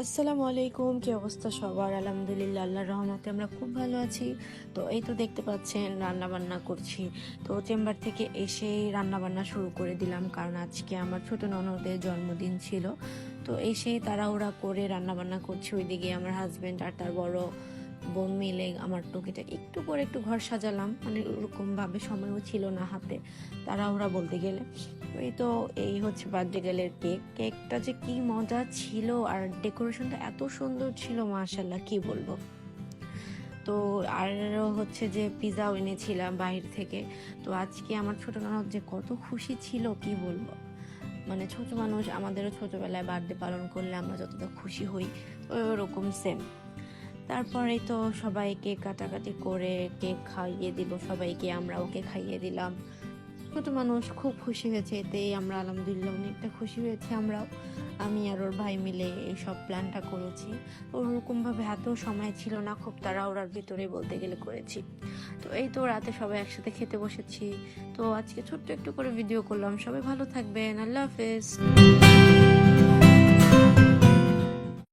আসসালামু আলাইকুম, কি অবস্থা সবার? আলহামদুলিল্লাহ, আল্লাহর রহমতে আমরা খুব ভালো আছি। তো এই তো দেখতে পাচ্ছেন রান্না বান্না করছি। তো চেম্বার থেকে এসেই রান্না বান্না শুরু করে দিলাম, কারণ আজকে আমার ছোট ননদের জন্মদিন ছিল। তো এসেই তাড়াহুড়া করে রান্না বান্না করছি। ওইদিকে আমার হাজবেন্ড আর তার বড় বোন মিলে আমার টুকিটা একটু করে একটু ঘর সাজালাম, মানে ওরকম ভাবে সময়ও ছিল না হাতে, তাড়াহুড়া বলতে গেলে। এই হচ্ছে বার্থডে গার্লের কেকটা যে কি মজা ছিল, আর ডেকোরেশনটা এত সুন্দর ছিল, মাশাল্লাহ কি বলবো। তো আর হচ্ছে যে পিজাও এনেছিলাম বাহির থেকে। তো আজকে আমার ছোট ননদ যে কত খুশি ছিল কি বলবো। মানে ছোট মানুষ, আমাদেরও ছোটবেলায় বার্থডে পালন করলে আমরা যতটা খুশি হই, ওরকম সেম। তারপরে তো সবাই কেক কাটাকাটি করে কেক খাইয়ে দিল সবাইকে, আমরা ওকে খাইয়ে দিলাম। ছোট মানুষ খুব খুশি হয়েছে, এতেই আমরা আলহামদুলিল্লাহ অনেকটা খুশি হয়েছি আমরাও। আমি আর ওর ভাই মিলে এই সব প্ল্যানটা করেছি। ওরকম ভাবে হাতেও সময় ছিল না, খুব তাড়াহুড়ার ভিতরে বলতে গেলে করেছি। তো এই তো রাতে সবাই একসাথে খেতে বসেছি। তো আজকে ছোট্ট একটু করে ভিডিও করলাম। সবাই ভালো থাকবেন, আল্লাহ হাফেজ।